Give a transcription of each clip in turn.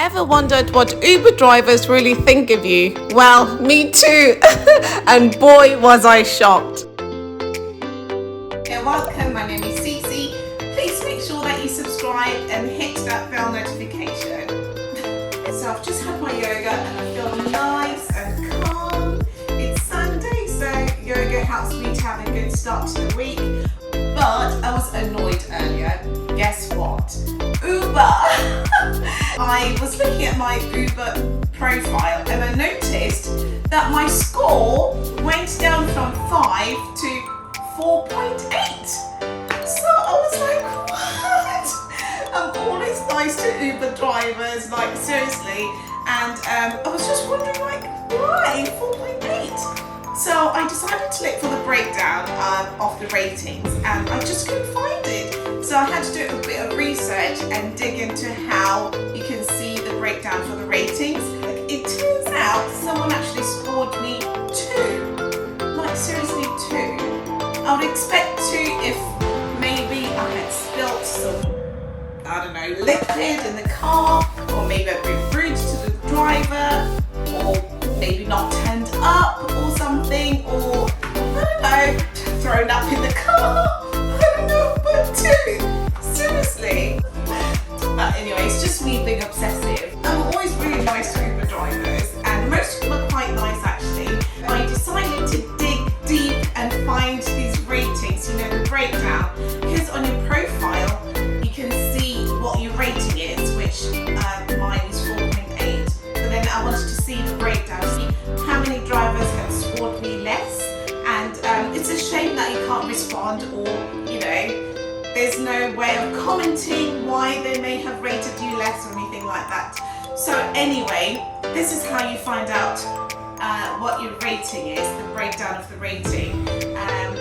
Ever wondered what Uber drivers really think of you? Well, me too. And boy, was I shocked. Okay, welcome. My name is Sisi. Please make sure that you subscribe and hit that bell notification. So I've just had my yoga and I feel nice and calm. It's Sunday, so yoga helps me to have a good start to the week. But I was annoyed earlier. Guess what? Uber! I was looking at my Uber profile and I noticed that my score went down from 5 to 4.8. So I was like, what? I'm always nice to Uber drivers, like seriously. And I was just wondering, like, why 4.8? So I decided to look for the breakdown of the ratings and I just couldn't find it. So I had to do a bit of research and dig into how you can see the breakdown for the ratings. It turns out someone actually scored me 2. Like seriously 2. I would expect 2 if maybe I had spilt some, I don't know, liquid in the car, or maybe I'd been rude to the driver, or maybe not turned up or something, or I don't know, thrown up in the car. I don't know, but 2, seriously. But anyway, it's just me being obsessive. I'm always really nice to Uber drivers, and most of them are quite nice actually. I decided to dig deep and find these ratings, you know, the breakdown, because on your profile you can see what your rating is, which mine is 4.8. But then I wanted to see the breakdown, see how many drivers have scored me less, and it's a shame that you can't respond, or you know, there's no way of commenting why they may have rated you less or anything like that. So anyway, this is how you find out what your rating is, the breakdown of the rating.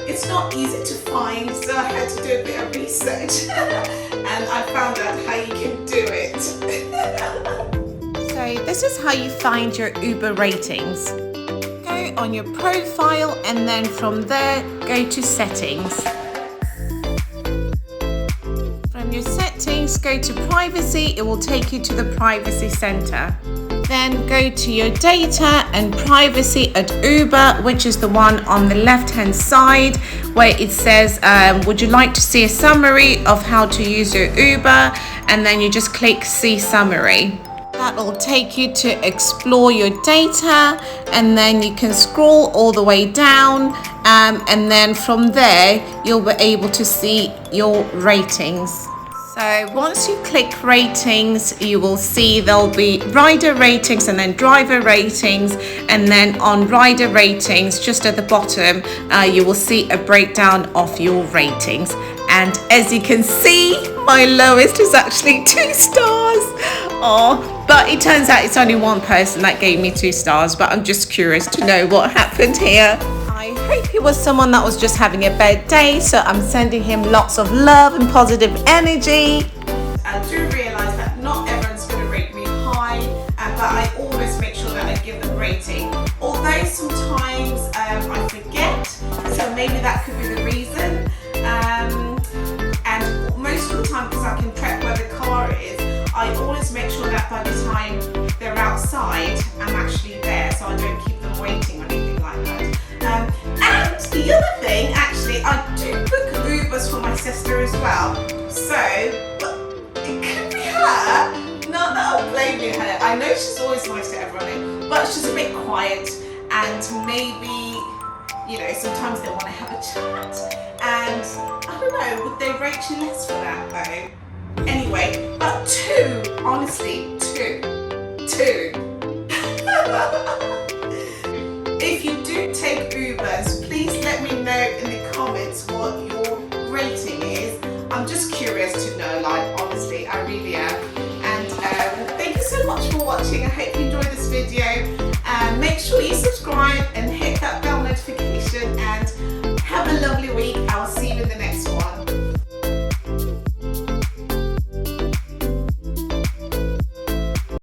It's not easy to find, so I had to do a bit of research and I found out how you can do it. So this is how you find your Uber ratings. Go on your profile and then from there go to settings. From your settings, go to privacy. It will take you to the privacy center. Then go to your data and privacy at Uber, which is the one on the left hand side where it says would you like to see a summary of how to use your Uber, and then you just click see summary. That will take you to explore your data, and then you can scroll all the way down, and then from there you'll be able to see your ratings. So once you click ratings, you will see there'll be rider ratings and then driver ratings, and then on rider ratings just at the bottom you will see a breakdown of your ratings. And as you can see, my lowest is actually 2 stars. Oh, but it turns out it's only one person that gave me 2 stars, but I'm just curious to know what happened here. I hope he was someone that was just having a bad day, so I'm sending him lots of love and positive energy. I do realise that not everyone's going to rate me high, but I always make sure that I give them a rating. Although sometimes I forget, so maybe that could be the reason. And most of the time, because I can track where the car is, I always make sure that by the time they're outside, I'm actually there, so I don't keep them waiting or anything like that. And the other thing, actually, I do book Ubers for my sister as well. So, but it could be her. Not that I'm blaming her. I know she's always nice to everyone, but she's a bit quiet, and maybe, you know, sometimes they want to have a chat. And I don't know, would they rate you less for that though? Anyway, but 2, honestly, 2. If you do take Ubers, please let me know in the comments what your rating is. I'm just curious to know, like, honestly, I really am. And thank you so much for watching. I hope you enjoyed this video. Make sure you subscribe and